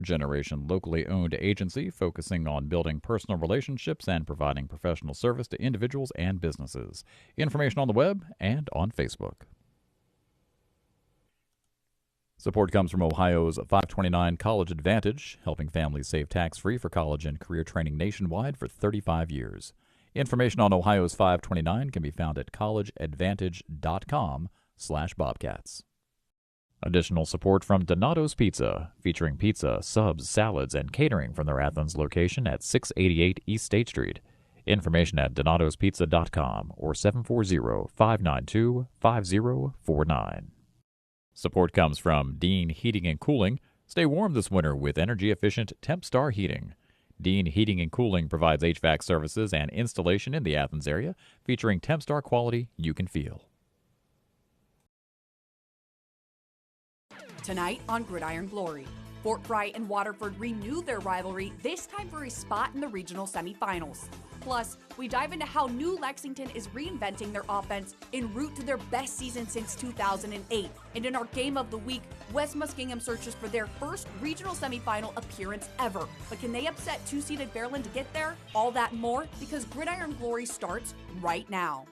generation locally owned agency focusing on building personal relationships and providing professional service to individuals and businesses. Information on the web and on Facebook. Support comes from Ohio's 529 College Advantage, helping families save tax-free for college and career training nationwide for 35 years. Information on Ohio's 529 can be found at collegeadvantage.com/Bobcats. Additional support from Donato's Pizza, featuring pizza, subs, salads, and catering from their Athens location at 688 East State Street. Information at donatospizza.com or 740-592-5049. Support comes from Dean Heating and Cooling. Stay warm this winter with energy-efficient TempStar heating. Dean Heating and Cooling provides HVAC services and installation in the Athens area, featuring TempStar quality you can feel. Tonight on Gridiron Glory, Fort Frye and Waterford renew their rivalry, this time for a spot in the regional semifinals. Plus, we dive into how new Lexington is reinventing their offense en route to their best season since 2008. And in our Game of the Week, West Muskingum searches for their first regional semifinal appearance ever. But can they upset two-seeded Fairland to get there? All that and more, because Gridiron Glory starts right now.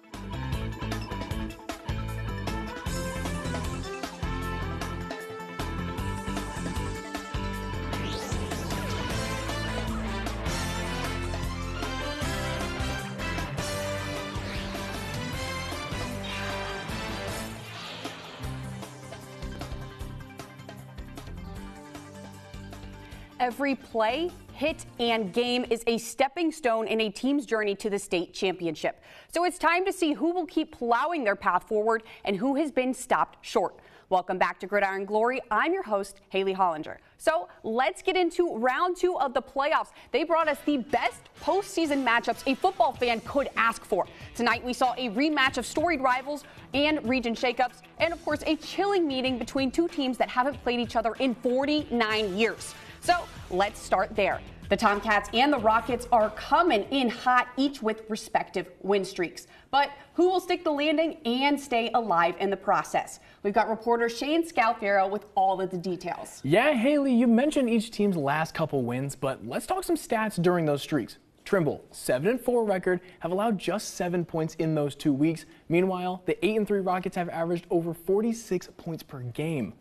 Every play, hit, and game is a stepping stone in a team's journey to the state championship. So it's time to see who will keep plowing their path forward and who has been stopped short. Welcome back to Gridiron Glory. I'm your host, Haley Hollinger. So let's get into round 2 of the playoffs. They brought us the best postseason matchups a football fan could ask for. Tonight we saw a rematch of storied rivals and region shakeups, and of course a chilling meeting between two teams that haven't played each other in 49 years. So let's start there. The Tomcats and the Rockets are coming in hot, each with respective win streaks. But who will stick the landing and stay alive in the process? We've got reporter Shane Scalfaro with all of the details. Yeah, Haley, you mentioned each team's last couple wins, but let's talk some stats during those streaks. Trimble, 7-4 record, have allowed just 7 points in those 2 weeks. Meanwhile, the 8-3 Rockets have averaged over 46 points per game.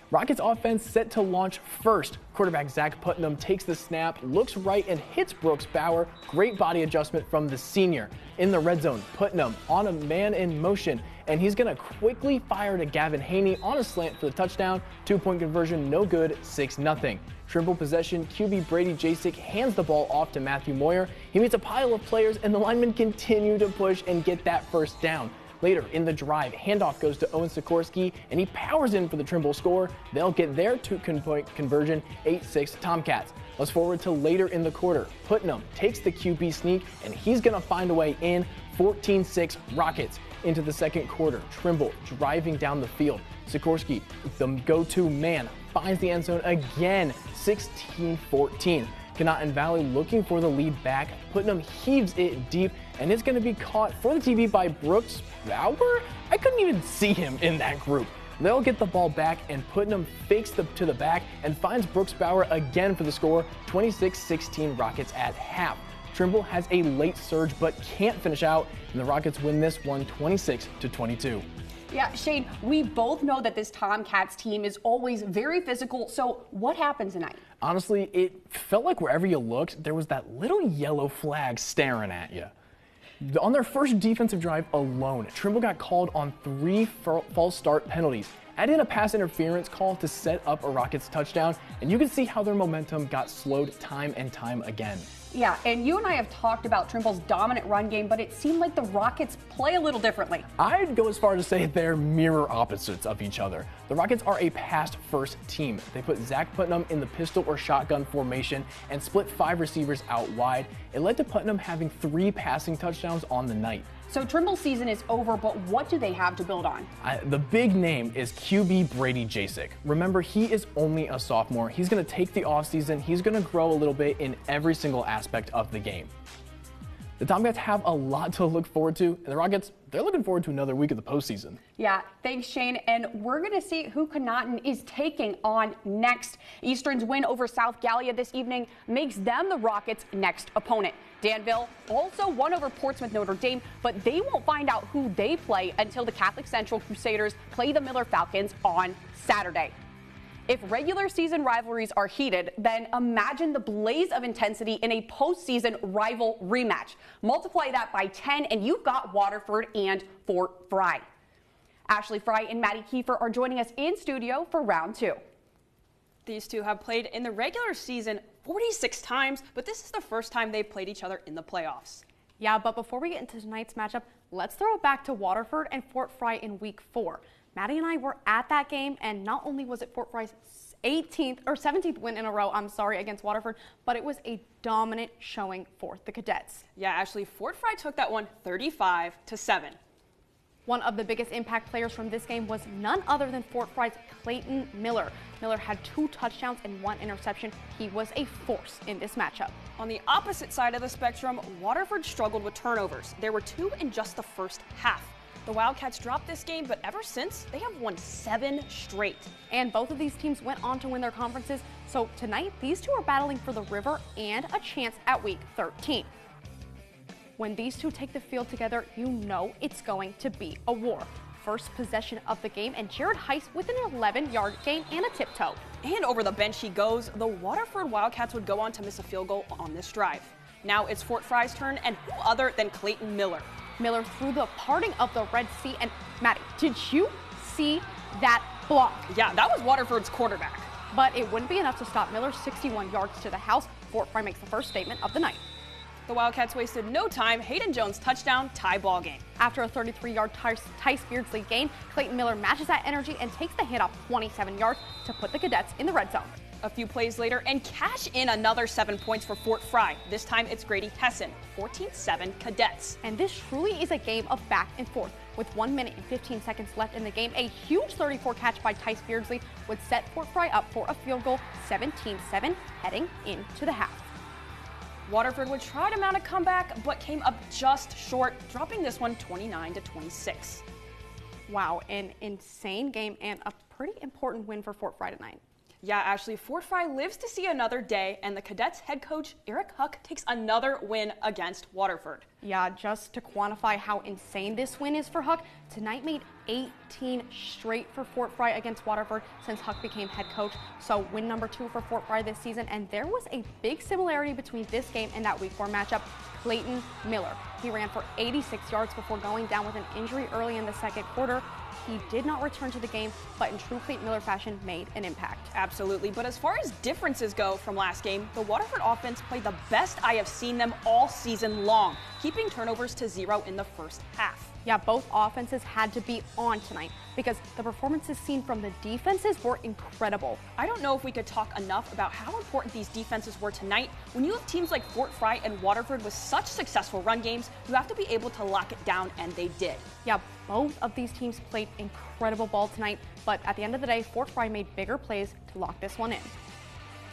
Rockets offense set to launch first. Quarterback Zach Putnam takes the snap, looks right, and hits Brooks Bauer. Great body adjustment from the senior. In the red zone, Putnam on a man in motion, and he's going to quickly fire to Gavin Haney on a slant for the touchdown. 2-point conversion, no good, 6-0. Trimble possession, QB Brady Jasek hands the ball off to Matthew Moyer. He meets a pile of players, and the linemen continue to push and get that first down. Later in the drive, handoff goes to Owen Sikorsky, and he powers in for the Trimble score. They'll get their 2-point conversion, 8-6 Tomcats. Let's forward to later in the quarter. Putnam takes the QB sneak, and he's going to find a way in, 14-6 Rockets. Into the second quarter, Trimble driving down the field. Sikorsky, the go-to man, finds the end zone again, 16-14. Conotton Valley looking for the lead back. Putnam heaves it deep, and it's going to be caught for the TB by Brooks Bauer. I couldn't even see him in that group. They'll get the ball back, and Putnam fakes to the back and finds Brooks Bauer again for the score, 26-16 Rockets at half. Trimble has a late surge but can't finish out, and the Rockets win this one 26-22. Yeah, Shane, we both know that this Tomcats team is always very physical, so what happened tonight? Honestly, it felt like wherever you looked, there was that little yellow flag staring at you. On their first defensive drive alone, Trimble got called on 3 false start penalties. Add in a pass interference call to set up a Rockets touchdown, and you can see how their momentum got slowed time and time again. Yeah, and you and I have talked about Trimble's dominant run game, but it seemed like the Rockets play a little differently. I'd go as far to say they're mirror opposites of each other. The Rockets are a pass-first team. They put Zach Putnam in the pistol or shotgun formation and split 5 receivers out wide. It led to Putnam having 3 passing touchdowns on the night. So Trimble's season is over, but what do they have to build on? The big name is QB Brady Jasek. Remember, he is only a sophomore. He's going to take the offseason. He's going to grow a little bit in every single aspect of the game. The Tomcats have a lot to look forward to, and the Rockets, they're looking forward to another week of the postseason. Yeah, thanks, Shane. And we're going to see who Conotton is taking on next. Eastern's win over South Gallia this evening makes them the Rockets' next opponent. Danville also won over Portsmouth Notre Dame, but they won't find out who they play until the Catholic Central Crusaders play the Miller Falcons on Saturday. If regular season rivalries are heated, then imagine the blaze of intensity in a postseason rival rematch. Multiply that by 10 and you've got Waterford and Fort Frye. Ashley Frye and Maddie Kiefer are joining us in studio for round 2. These two have played in the regular season 46 times, but this is the first time they've played each other in the playoffs. Yeah, but before we get into tonight's matchup, let's throw it back to Waterford and Fort Frye in week 4. Maddie and I were at that game, and not only was it Fort Frye's 17th win in a row, against Waterford, but it was a dominant showing for the Cadets. Yeah, Ashley, Fort Frye took that one 35-7. One of the biggest impact players from this game was none other than Fort Frye's Clayton Miller. Miller had 2 touchdowns and 1 interception. He was a force in this matchup. On the opposite side of the spectrum, Waterford struggled with turnovers. There were 2 in just the first half. The Wildcats dropped this game, but ever since, they have won 7 straight. And both of these teams went on to win their conferences, so tonight these two are battling for the River and a chance at week 13. When these two take the field together, you know it's going to be a war. First possession of the game, and Jared Heiss with an 11-yard gain and a tiptoe. And over the bench he goes. The Waterford Wildcats would go on to miss a field goal on this drive. Now it's Fort Frye's turn, and who other than Clayton Miller? Miller through the parting of the Red Sea, and Maddie, did you see that block? Yeah, that was Waterford's quarterback. But it wouldn't be enough to stop Miller 61 yards to the house. Fort Frye makes the first statement of the night. The Wildcats wasted no time. Hayden Jones touchdown, tie ball game. After a 33-yard Tice Beardsley gain, Clayton Miller matches that energy and takes the hit off 27 yards to put the Cadets in the red zone. A few plays later, and cash in another 7 points for Fort Frye. This time it's Grady Hessen, 14-7 Cadets. And this truly is a game of back and forth. With 1 minute and 15 seconds left in the game, a huge 34 catch by Tice Beardsley would set Fort Frye up for a field goal, 17-7, heading into the half. Waterford would try to mount a comeback, but came up just short, dropping this one 29-26. Wow, an insane game and a pretty important win for Fort Frye tonight. Yeah, Ashley, Fort Frye lives to see another day, and the Cadets head coach Eric Huck takes another win against Waterford. Yeah, just to quantify how insane this win is for Huck, tonight made 18 straight for Fort Frye against Waterford since Huck became head coach. So win number 2 for Fort Frye this season, and there was a big similarity between this game and that week 4 matchup. Clayton Miller. He ran for 86 yards before going down with an injury early in the second quarter. He did not return to the game, but in true Clayton Miller fashion, made an impact. Absolutely, but as far as differences go from last game, the Waterford offense played the best I have seen them all season long, keeping turnovers to 0 in the first half. Yeah, both offenses had to be on tonight because the performances seen from the defenses were incredible. I don't know if we could talk enough about how important these defenses were tonight. When you have teams like Fort Frye and Waterford with such successful run games, you have to be able to lock it down, and they did. Yeah, both of these teams played incredible ball tonight, but at the end of the day, Fort Frye made bigger plays to lock this one in.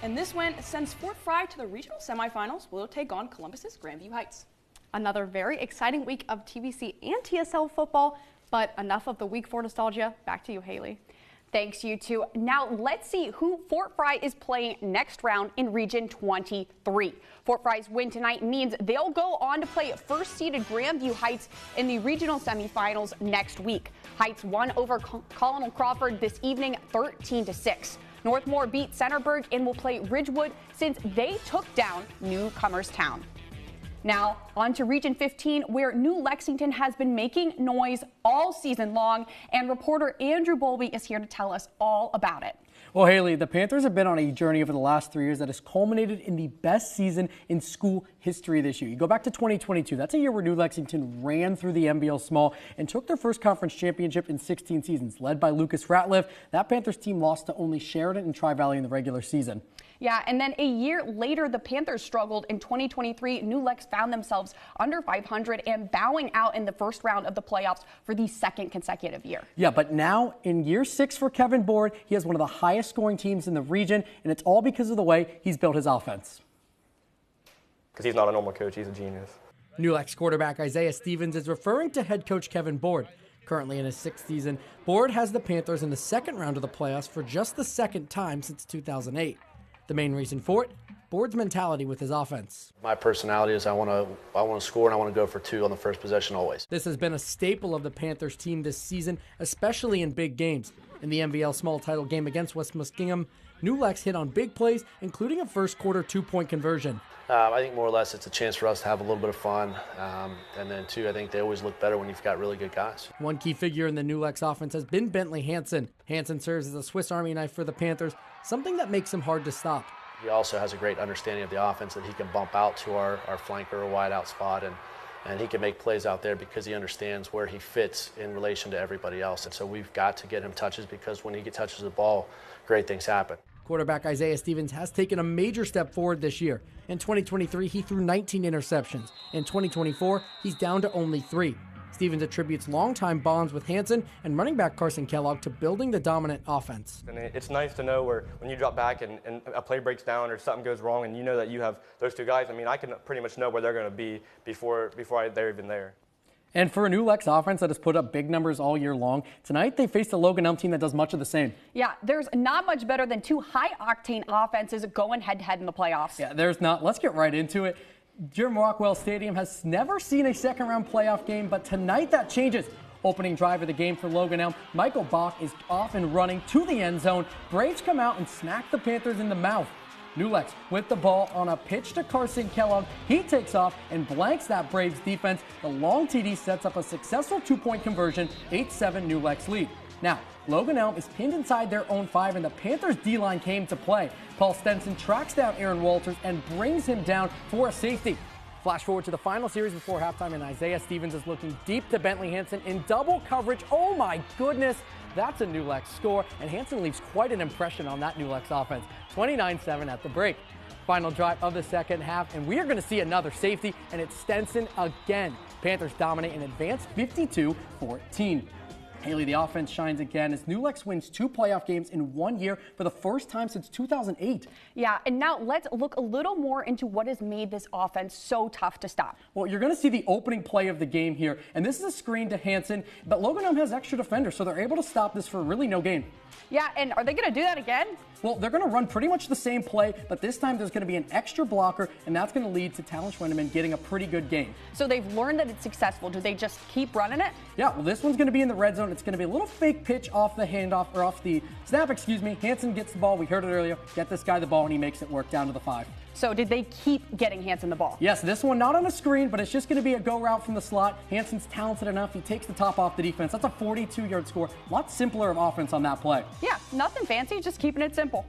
And this win sends Fort Frye to the regional semifinals. We'll take on Columbus's Grandview Heights. Another very exciting week of TVC and TSL football, but enough of the week 4 nostalgia. Back to you, Haley. Thanks, you two. Now let's see who Fort Frye is playing next round in Region 23. Fort Frye's win tonight means they'll go on to play first-seeded Grandview Heights in the regional semifinals next week. Heights won over Colonel Crawford this evening 13-6. Northmore beat Centerburg and will play Ridgewood since they took down Newcomers Town. Now, on to Region 15, where New Lexington has been making noise all season long, and reporter Andrew Bowlby is here to tell us all about it. Well, Haley, the Panthers have been on a journey over the last 3 years that has culminated in the best season in school history this year. You go back to 2022. That's a year where New Lexington ran through the NBL Small and took their first conference championship in 16 seasons. Led by Lucas Ratliff, that Panthers team lost to only Sheridan and Tri-Valley in the regular season. Yeah, and then a year later, the Panthers struggled. In 2023, New Lex found themselves under 500 and bowing out in the first round of the playoffs for the second consecutive year. Yeah, but now in year 6 for Kevin Board, he has one of the highest scoring teams in the region, and it's all because of the way he's built his offense. Because he's not a normal coach, he's a genius. New Lex quarterback Isaiah Stevens is referring to head coach Kevin Board. Currently in his 6th season, Board has the Panthers in the second round of the playoffs for just the second time since 2008. The main reason for it, Board's mentality with his offense. My personality is I want to score and I want to go for 2 on the first possession always. This has been a staple of the Panthers team this season, especially in big games. In the MVL small title game against West Muskingum, New Lex hit on big plays, including a first quarter 2-point conversion. I think more or less it's a chance for us to have a little bit of fun. And then 2, I think they always look better when you've got really good guys. One key figure in the New Lex offense has been Bentley Hansen. Hansen serves as a Swiss Army knife for the Panthers, something that makes him hard to stop. He also has a great understanding of the offense that he can bump out to our flanker or wide out spot, and he can make plays out there because he understands where he fits in relation to everybody else. And so we've got to get him touches because when he touches the ball, great things happen. Quarterback Isaiah Stevens has taken a major step forward this year. In 2023, he threw 19 interceptions. In 2024, he's down to only 3. Stevens attributes longtime bonds with Hansen and running back Carson Kellogg to building the dominant offense. And it's nice to know when you drop back and a play breaks down or something goes wrong and you know that you have those 2 guys. I mean, I can pretty much know where they're going to be before they're even there. And for a New Lex offense that has put up big numbers all year long, tonight they faced a Logan Elm team that does much of the same. Yeah, there's not much better than 2 high-octane offenses going head-to-head in the playoffs. Yeah, there's not. Let's get right into it. Jim Rockwell Stadium has never seen a second-round playoff game, but tonight that changes. Opening drive of the game for Logan Elm, Michael Bach is off and running to the end zone. Braves come out and smack the Panthers in the mouth. New Lex with the ball on a pitch to Carson Kellogg. He takes off and blanks that Braves defense. The long TD sets up a successful 2-point conversion, 8-7 New Lex lead. Now, Logan Elm is pinned inside their own 5, and the Panthers' D-line came to play. Paul Stenson tracks down Aaron Walters and brings him down for a safety. Flash forward to the final series before halftime, and Isaiah Stevens is looking deep to Bentley Hansen in double coverage. Oh my goodness, that's a New Lex score, and Hansen leaves quite an impression on that New Lex offense. 29-7 at the break. Final drive of the second half, and we are going to see another safety, and it's Stenson again. Panthers dominate and advance 52-14. Haley, the offense shines again as New Lex wins 2 playoff games in 1 year for the first time since 2008. Yeah, and now let's look a little more into what has made this offense so tough to stop. Well, you're going to see the opening play of the game here, and this is a screen to Hansen, but Logan Elm has extra defenders, so they're able to stop this for really no gain. Yeah, and are they going to do that again? Well, they're going to run pretty much the same play, but this time there's going to be an extra blocker, and that's going to lead to Talon Schwendeman getting a pretty good game. So they've learned that it's successful. Do they just keep running it? Yeah, well, this one's going to be in the red zone. It's going to be a little fake pitch off the handoff, or off the snap, Hansen gets the ball. We heard it earlier. Get this guy the ball, and he makes it work down to the 5. So did they keep getting Hansen the ball? Yes, this one not on a screen, but it's just going to be a go route from the slot. Hansen's talented enough. He takes the top off the defense. That's a 42-yard score. A lot simpler of offense on that play. Yeah, nothing fancy, just keeping it simple.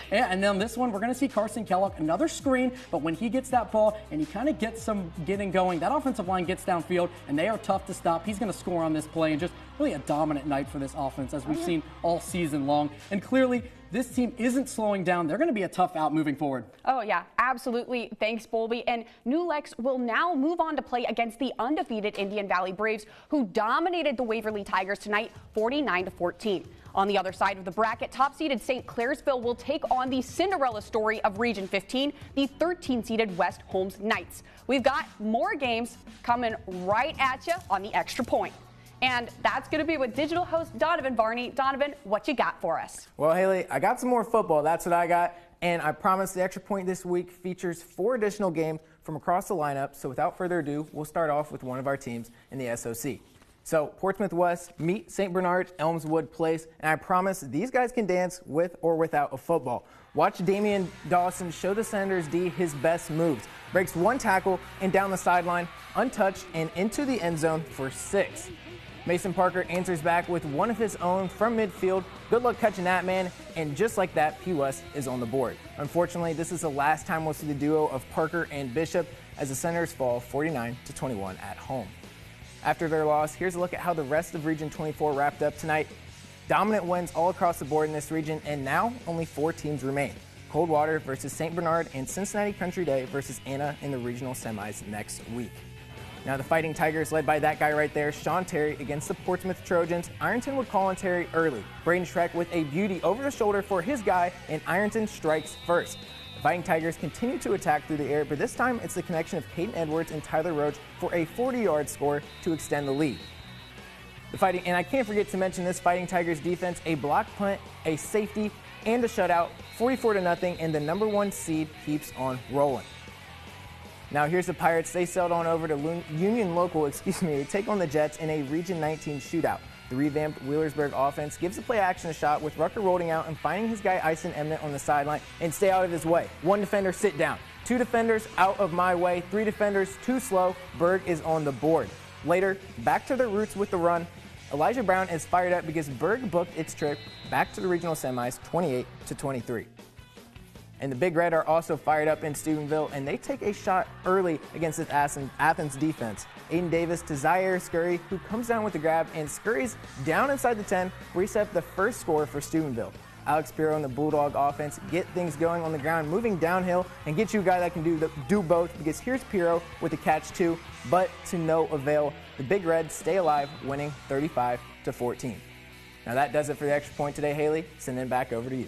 Yeah, and then this one, we're going to see Carson Kellogg, another screen, but when he gets that ball and he kind of gets some getting going, that offensive line gets downfield, and they are tough to stop. He's going to score on this play, and just really a dominant night for this offense, as we've seen all season long. And clearly, this team isn't slowing down. They're going to be a tough out moving forward. Oh, yeah, absolutely. Thanks, Bolby. And New Lex will now move on to play against the undefeated Indian Valley Braves, who dominated the Waverly Tigers tonight, 49-14. On the other side of the bracket, top-seeded St. Clairsville will take on the Cinderella story of Region 15, the 13-seeded West Holmes Knights. We've got more games coming right at you on the Extra Point. And that's going to be with digital host Donovan Varney. Donovan, what you got for us? Well, Haley, I got some more football. That's what I got. And I promise the Extra Point this week features 4 additional games from across the lineup. So without further ado, we'll start off with one of our teams in the SOC. So Portsmouth West meet St. Bernard Elmswood Place, and I promise these guys can dance with or without a football. Watch Damian Dawson show the Senators D his best moves. Breaks 1 tackle and down the sideline, untouched and into the end zone for 6. Mason Parker answers back with one of his own from midfield. Good luck catching that, man. And just like that, P. West is on the board. Unfortunately, this is the last time we'll see the duo of Parker and Bishop as the Senators fall 49-21 at home. After their loss, here's a look at how the rest of Region 24 wrapped up tonight. Dominant wins all across the board in this region, and now only 4 teams remain. Coldwater versus St. Bernard and Cincinnati Country Day versus Anna in the regional semis next week. Now the Fighting Tigers, led by that guy right there, Sean Terry, against the Portsmouth Trojans. Ironton would call on Terry early. Braden Schreck with a beauty over the shoulder for his guy, and Ironton strikes first. Fighting Tigers continue to attack through the air, but this time it's the connection of Caden Edwards and Tyler Roach for a 40-yard score to extend the lead. And I can't forget to mention this Fighting Tigers defense, a block punt, a safety, and a shutout, 44-0, and the number 1 seed keeps on rolling. Now here's the Pirates. They sailed on over to Union Local, to take on the Jets in a Region 19 shootout. The revamped Wheelersburg offense gives the play action a shot with Rucker rolling out and finding his guy Ison Emnett on the sideline and stay out of his way. 1 defender, sit down. 2 defenders, out of my way. 3 defenders, too slow. Berg is on the board. Later, back to their roots with the run. Elijah Brown is fired up because Berg booked its trip back to the regional semis 28-23. And the Big Red are also fired up in Steubenville, and they take a shot early against this Athens defense. Aiden Davis to Zaire Scurry, who comes down with the grab and scurries down inside the 10, where he set up the first score for Steubenville. Alex Pirro and the Bulldog offense get things going on the ground, moving downhill, and get you a guy that can do both, because here's Pirro with a catch too, but to no avail. The Big Reds stay alive, winning 35-14. Now that does it for the extra point today, Haley. Sending it back over to you.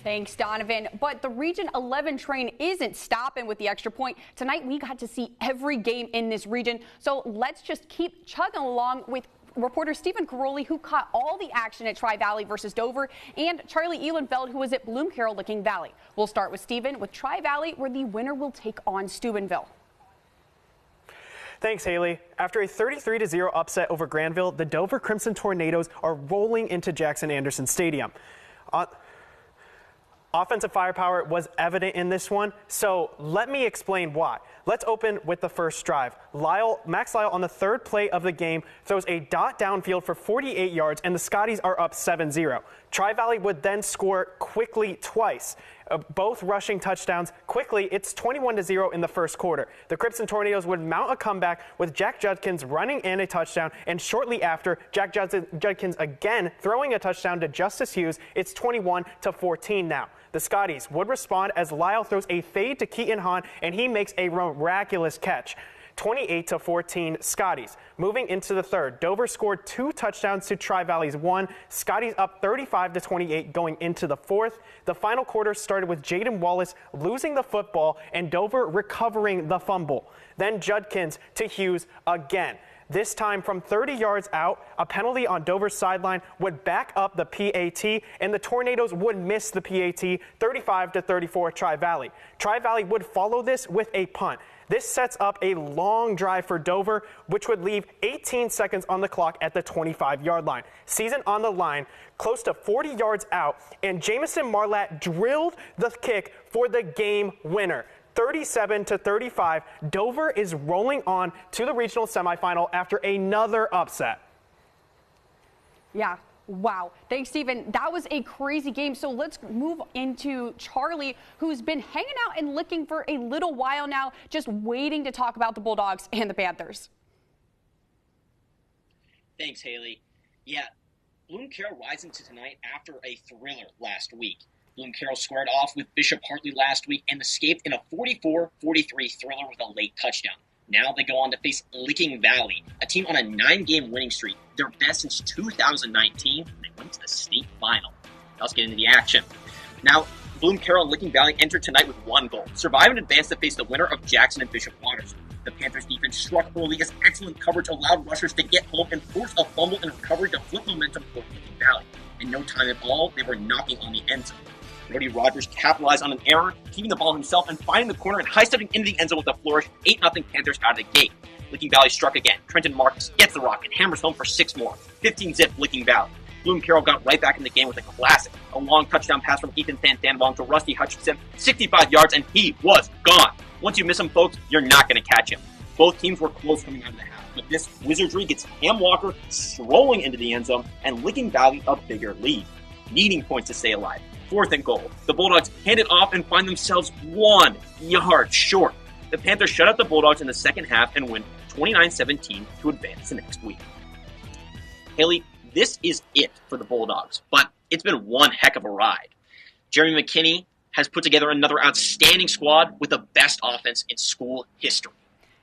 Thanks, Donovan. But the Region 11 train isn't stopping with the extra point. Tonight, we got to see every game in this region. So let's just keep chugging along with reporter Stephen Caroli, who caught all the action at Tri-Valley versus Dover, and Charlie Ehlenfeld, who was at Bloom Carroll Licking Valley. We'll start with Stephen with Tri-Valley, where the winner will take on Steubenville. Thanks, Haley. After a 33-0 upset over Granville, the Dover Crimson Tornadoes are rolling into Jackson Anderson Stadium. Offensive firepower was evident in this one, so let me explain why. Let's open with the first drive. Max Lyle on the 3rd play of the game throws a dot downfield for 48 yards, and the Scotties are up 7-0. Tri-Valley would then score quickly twice, both rushing touchdowns. Quickly, it's 21-0 in the first quarter. The Crimson Tornadoes would mount a comeback with Jack Judkins running in a touchdown, and shortly after, Jack Judkins again throwing a touchdown to Justice Hughes. It's 21-14 now. The Scotties would respond as Lyle throws a fade to Keaton Hahn, and he makes a miraculous catch. 28-14 Scotties. Moving into the third, Dover scored 2 touchdowns to Tri-Valley's 1. Scotties up 35-28 going into the fourth. The final quarter started with Jaden Wallace losing the football and Dover recovering the fumble. Then Judkins to Hughes again. This time from 30 yards out, a penalty on Dover's sideline would back up the PAT, and the Tornadoes would miss the PAT, 35-34 Tri-Valley. Tri-Valley would follow this with a punt. This sets up a long drive for Dover, which would leave 18 seconds on the clock at the 25-yard line. Season on the line, close to 40 yards out, and Jamison Marlatt drilled the kick for the game winner. 37-35, Dover is rolling on to the regional semifinal after another upset. Yeah. Wow. Thanks, Stephen. That was a crazy game. So let's move into Charlie, who's been hanging out and looking for a little while now, just waiting to talk about the Bulldogs and the Panthers. Thanks, Haley. Yeah, Bloom Carroll rising to tonight after a thriller last week. Bloom Carroll squared off with Bishop Hartley last week and escaped in a 44-43 thriller with a late touchdown. Now they go on to face Licking Valley, a team on a 9-game winning streak, their best since 2019, and they went to the state final. Let's get into the action. Now, Bloom Carroll and Licking Valley entered tonight with 1 goal, survive and advance to face the winner of Jackson and Bishop Watterson. The Panthers' defense struck early as excellent coverage allowed rushers to get home and force a fumble and recovery to flip momentum for Licking Valley. In no time at all, they were knocking on the end zone. Brody Rogers capitalized on an error, keeping the ball himself and finding the corner and high-stepping into the end zone with a flourish. 8-0 Panthers out of the gate. Licking Valley struck again. Trenton Marcus gets the rock and hammers home for 6 more. 15-zip Licking Valley. Bloom Carroll got right back in the game with a classic. A long touchdown pass from Ethan Santanwong to Rusty Hutchinson, 65 yards, and he was gone. Once you miss him, folks, you're not going to catch him. Both teams were close coming out of the half, but this wizardry gets Cam Walker strolling into the end zone and Licking Valley a bigger lead, needing points to stay alive. 4th and goal. The Bulldogs hand it off and find themselves 1 yard short. The Panthers shut out the Bulldogs in the second half and win 29-17 to advance the next week. Haley, this is it for the Bulldogs, but it's been one heck of a ride. Jeremy McKinney has put together another outstanding squad with the best offense in school history.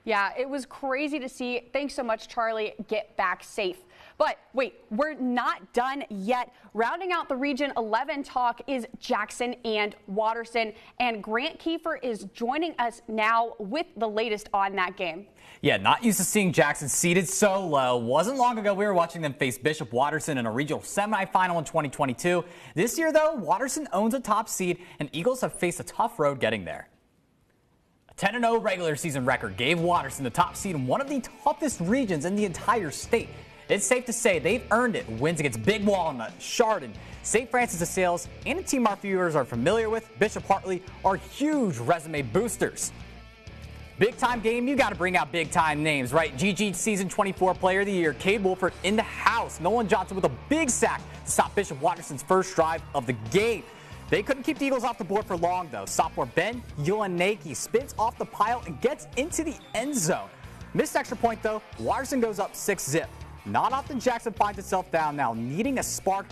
Yeah, it was crazy to see. Thanks so much, Charlie. Get back safe. But wait, we're not done yet. Rounding out the Region 11 talk is Jackson and Watterson. And Grant Kiefer is joining us now with the latest on that game. Yeah, not used to seeing Jackson seated so low. Wasn't long ago we were watching them face Bishop Watterson in a regional semifinal in 2022. This year, though, Watterson owns a top seed, and Eagles have faced a tough road getting there. A 10-0 regular season record gave Watterson the top seed in one of the toughest regions in the entire state. It's safe to say they've earned it. Wins against Big Walnut, Chardon, St. Francis de Sales, and a team our viewers are familiar with, Bishop Hartley, are huge resume boosters. Big time game, you got to bring out big time names, right? GG Season 24 Player of the Year, Cade Wolford in the house. Nolan Johnson with a big sack to stop Bishop Watterson's first drive of the game. They couldn't keep the Eagles off the board for long, though. Sophomore Ben Ulanaki spins off the pile and gets into the end zone. Missed extra point, though. Watterson goes up 6-0. Not often Jackson finds itself down now, needing a spark.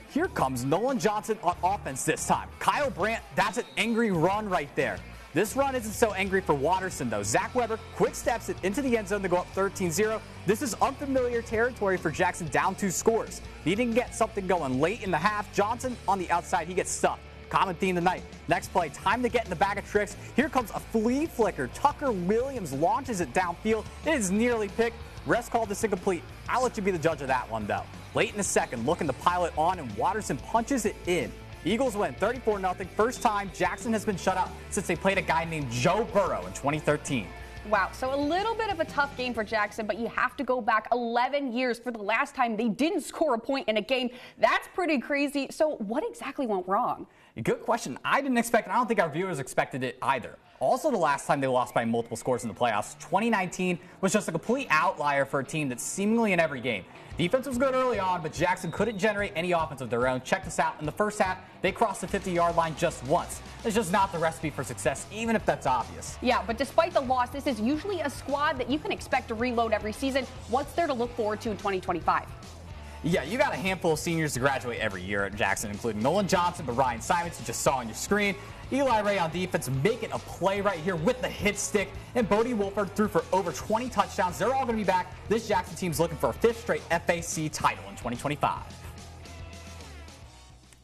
Here comes Nolan Johnson on offense this time. Kyle Brandt, that's an angry run right there. This run isn't so angry for Watterson, though. Zach Weber quick steps it into the end zone to go up 13-0. This is unfamiliar territory for Jackson, down 2 scores. Needing to get something going late in the half. Johnson on the outside, he gets stuffed. Common theme tonight. Next play, time to get in the bag of tricks. Here comes a flea flicker. Tucker Williams launches it downfield. It is nearly picked. Rest called this incomplete. I'll let you be the judge of that one, though. Late in the second, looking to pile it on, and Watterson punches it in. Eagles win 34-0. First time Jackson has been shut out since they played a guy named Joe Burrow in 2013. Wow, so a little bit of a tough game for Jackson, but you have to go back 11 years for the last time they didn't score a point in a game. That's pretty crazy. So what exactly went wrong? Good question. I didn't expect it. I don't think our viewers expected it either. Also, the last time they lost by multiple scores in the playoffs, 2019, was just a complete outlier for a team that's seemingly in every game. Defense was good early on, but Jackson couldn't generate any offense of their own. Check this out. In the first half, they crossed the 50-yard line just once. It's just not the recipe for success, even if that's obvious. Yeah, but despite the loss, this is usually a squad that you can expect to reload every season. What's there to look forward to in 2025? Yeah, you got a handful of seniors to graduate every year at Jackson, including Nolan Johnson, but Ryan Simons, you just saw on your screen. Eli Ray on defense making a play right here with the hit stick. And Bodie Wolford threw for over 20 touchdowns. They're all going to be back. This Jackson team's looking for a 5th straight FAC title in 2025.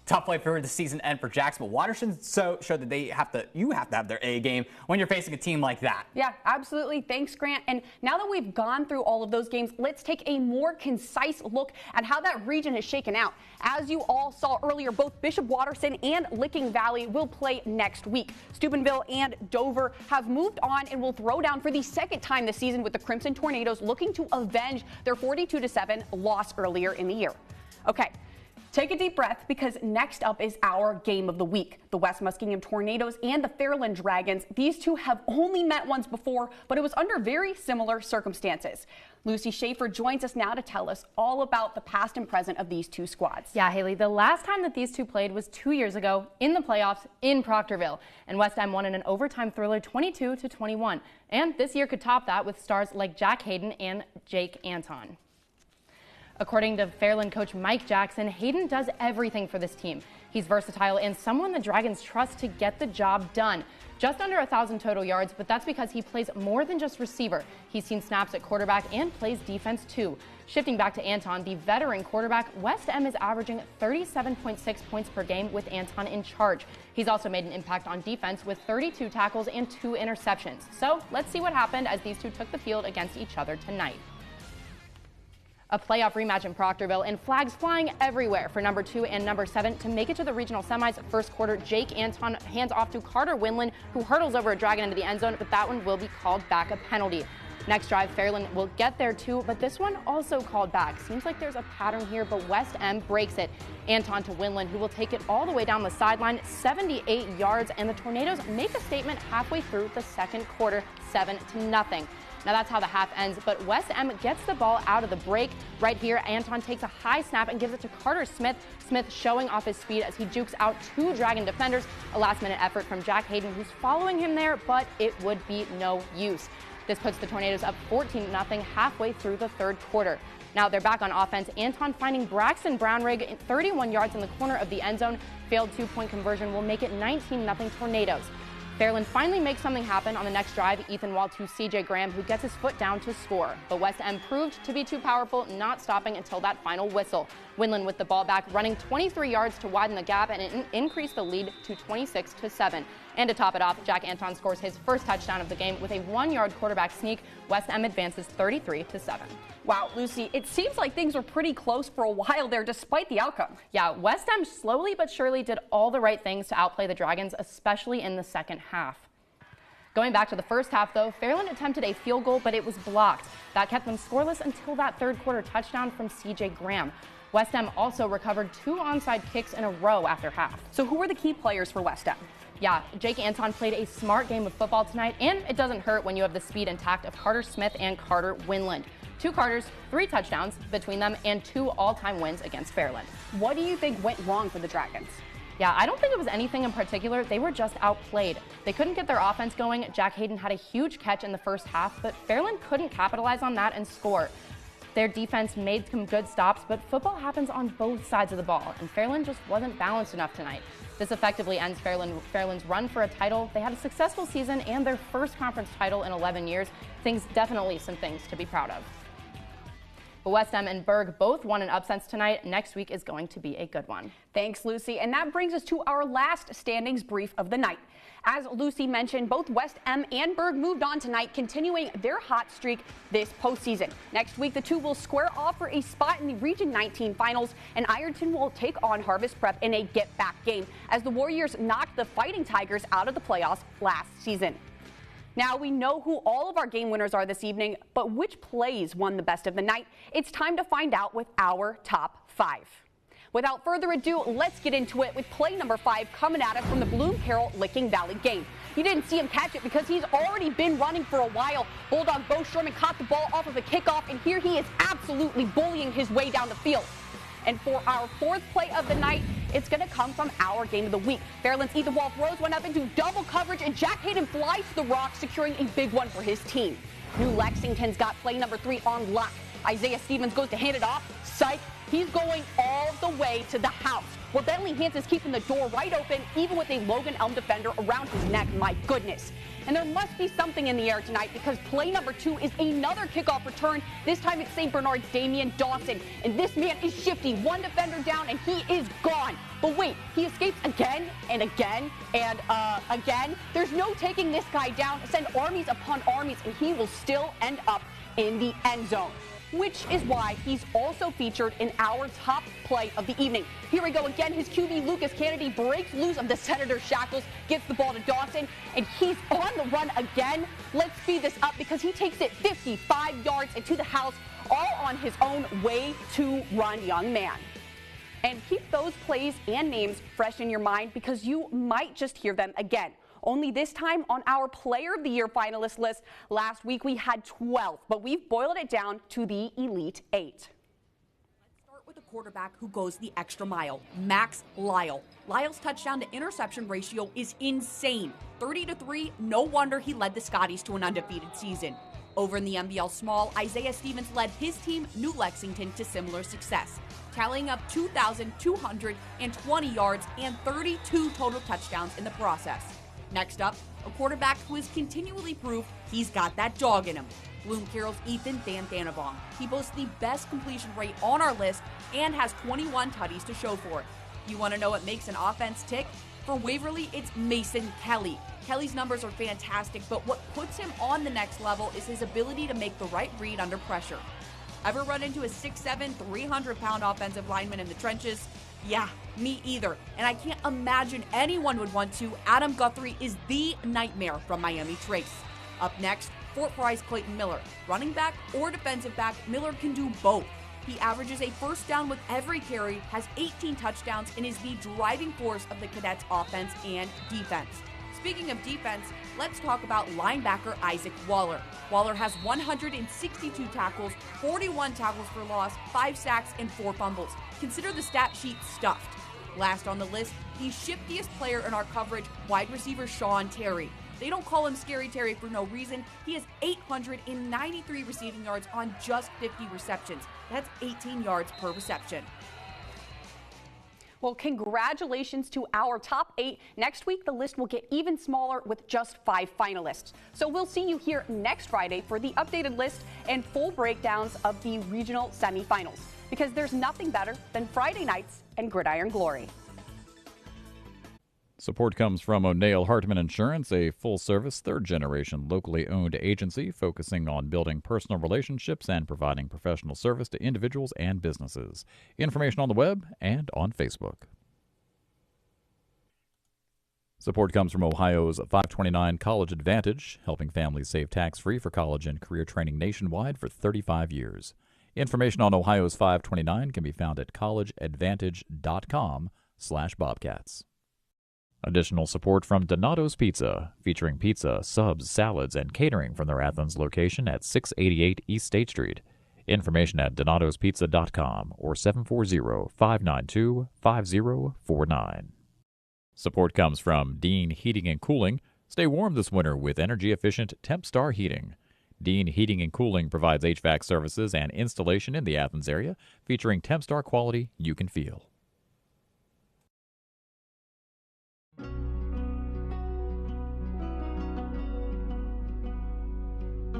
Tough play for the season end for Jackson, but Watterson showed that you have to have their A game when you're facing a team like that. Yeah, absolutely. Thanks, Grant. And now that we've gone through all of those games, let's take a more concise look at how that region has shaken out. As you all saw earlier, both Bishop Watterson and Licking Valley will play next week. Steubenville and Dover have moved on and will throw down for the second time this season with the Crimson Tornadoes looking to avenge their 42-7 loss earlier in the year. Okay. Take a deep breath, because next up is our game of the week. The West Muskingum Tornadoes and the Fairland Dragons. These two have only met once before, but it was under very similar circumstances. Lucy Schaefer joins us now to tell us all about the past and present of these two squads. Yeah, Haley, the last time that these two played was 2 years ago in the playoffs in Proctorville. And West End won in an overtime thriller 22-21. And this year could top that with stars like Jack Hayden and Jake Anton. According to Fairland coach Mike Jackson, Hayden does everything for this team. He's versatile and someone the Dragons trust to get the job done. Just under 1,000 total yards, but that's because he plays more than just receiver. He's seen snaps at quarterback and plays defense too. Shifting back to Anton, the veteran quarterback, West M is averaging 37.6 points per game with Anton in charge. He's also made an impact on defense with 32 tackles and 2 interceptions. So let's see what happened as these two took the field against each other tonight. A playoff rematch in Proctorville, and flags flying everywhere for number 2 and number 7 to make it to the regional semis. First quarter, Jake Anton hands off to Carter Winland, who hurdles over a Dragon into the end zone, but that one will be called back, a penalty. Next drive, Fairland will get there too, but this one also called back. Seems like there's a pattern here, but West M breaks it. Anton to Winland, who will take it all the way down the sideline, 78 yards, and the Tornadoes make a statement halfway through the second quarter, 7-0. Now that's how the half ends, but West M gets the ball out of the break. Right here, Anton takes a high snap and gives it to Carter Smith. Smith showing off his speed as he jukes out 2 Dragon defenders. A last-minute effort from Jack Hayden, who's following him there, but it would be no use. This puts the Tornadoes up 14-0 halfway through the third quarter. Now they're back on offense. Anton finding Braxton Brownrigg 31 yards in the corner of the end zone. Failed 2-point conversion will make it 19-0 Tornadoes. Fairland finally makes something happen on the next drive. Ethan Wall to CJ Graham, who gets his foot down to score. But West End proved to be too powerful, not stopping until that final whistle. Winland with the ball back, running 23 yards to widen the gap and increase the lead to 26-7. And to top it off, Jack Anton scores his first touchdown of the game with a 1-yard quarterback sneak. West End advances 33-7. Wow, Lucy, it seems like things were pretty close for a while there despite the outcome. Yeah, West End slowly but surely did all the right things to outplay the Dragons, especially in the second half. Going back to the first half, though, Fairland attempted a field goal, but it was blocked. That kept them scoreless until that third quarter touchdown from CJ Graham. West End also recovered 2 onside kicks in a row after half. So who were the key players for West End? Yeah, Jake Anton played a smart game of football tonight, and it doesn't hurt when you have the speed intact of Carter Smith and Carter Winland. 2 Carters, 3 touchdowns between them, and 2 all-time wins against Fairland. What do you think went wrong for the Dragons? Yeah, I don't think it was anything in particular. They were just outplayed. They couldn't get their offense going. Jack Hayden had a huge catch in the first half, but Fairland couldn't capitalize on that and score. Their defense made some good stops, but football happens on both sides of the ball, and Fairland just wasn't balanced enough tonight. This effectively ends Fairland's run for a title. They had a successful season and their first conference title in 11 years. Definitely some things to be proud of. But West End and Berg both won in upsets tonight. Next week is going to be a good one. Thanks, Lucy. And that brings us to our last standings brief of the night. As Lucy mentioned, both West End and Berg moved on tonight, continuing their hot streak this postseason. Next week, the two will square off for a spot in the Region 19 finals, and Ironton will take on Harvest Prep in a get-back game, as the Warriors knocked the Fighting Tigers out of the playoffs last season. Now, we know who all of our game winners are this evening, but which plays won the best of the night? It's time to find out with our top 5. Without further ado, let's get into it with play number 5 coming at us from the Bloom Carroll Licking Valley game. You didn't see him catch it because he's already been running for a while. Bulldog Bo Sherman caught the ball off of a kickoff, and here he is absolutely bullying his way down the field. And for our 4th play of the night, it's going to come from our game of the week. Fairland's Ethan Wall throws one up into double coverage, and Jack Hayden flies to the rock, securing a big one for his team. New Lexington's got play number 3 on lock. Isaiah Stevens goes to hand it off. Psych, he's going all the way to the house. Well, Bentley Hans is keeping the door right open, even with a Logan Elm defender around his neck. My goodness. And there must be something in the air tonight, because play number 2 is another kickoff return. This time it's St. Bernard's Damian Dawson. And this man is shifty. One defender down, and he is gone. But wait, he escapes again and again and again. There's no taking this guy down. Send armies upon armies, and he will still end up in the end zone, which is why he's also featured in our top play of the evening. Here we go again. His QB, Lucas Kennedy, breaks loose of the Senator's shackles, gets the ball to Dawson, and he's on the run again. Let's speed this up, because he takes it 55 yards into the house, all on his own way to run, young man. And keep those plays and names fresh in your mind, because you might just hear them again. Only this time on our Player of the Year finalist list. Last week we had 12, but we've boiled it down to the Elite 8. Let's start with a quarterback who goes the extra mile, Max Lyle. Lyle's touchdown to interception ratio is insane. 30-3, no wonder he led the Scotties to an undefeated season. Over in the NBL Small, Isaiah Stevens led his team, New Lexington, to similar success, tallying up 2,220 yards and 32 total touchdowns in the process. Next up, a quarterback who has continually proved he's got that dog in him, Bloom Carroll's Ethan Van Danavong. He boasts the best completion rate on our list and has 21 tutties to show for it. You want to know what makes an offense tick? For Waverly, it's Mason Kelly. Kelly's numbers are fantastic, but what puts him on the next level is his ability to make the right read under pressure. Ever run into a 6'7", 300-pound offensive lineman in the trenches? Yeah, me either. And I can't imagine anyone would want to. Adam Guthrie is the nightmare from Miami Trace. Up next, Fort Frye's Clayton Miller. Running back or defensive back, Miller can do both. He averages a first down with every carry, has 18 touchdowns, and is the driving force of the Cadets' offense and defense. Speaking of defense, let's talk about linebacker Isaac Waller. Waller has 162 tackles, 41 tackles for loss, 5 sacks, and 4 fumbles. Consider the stat sheet stuffed. Last on the list, the shiftiest player in our coverage, wide receiver Sean Terry. They don't call him Scary Terry for no reason. He has 893 receiving yards on just 50 receptions. That's 18 yards per reception. Well, congratulations to our top 8. Next week, the list will get even smaller with just 5 finalists. So we'll see you here next Friday for the updated list and full breakdowns of the regional semifinals, because there's nothing better than Friday nights and Gridiron Glory. Support comes from O'Neill Hartman Insurance, a full-service, third-generation, locally owned agency focusing on building personal relationships and providing professional service to individuals and businesses. Information on the web and on Facebook. Support comes from Ohio's 529 College Advantage, helping families save tax-free for college and career training nationwide for 35 years. Information on Ohio's 529 can be found at collegeadvantage.com/Bobcats. Additional support from Donato's Pizza, featuring pizza, subs, salads, and catering from their Athens location at 688 East State Street. Information at donatospizza.com or 740-592-5049. Support comes from Dean Heating and Cooling. Stay warm this winter with energy-efficient Tempstar heating. Dean Heating and Cooling provides HVAC services and installation in the Athens area, featuring Tempstar quality you can feel.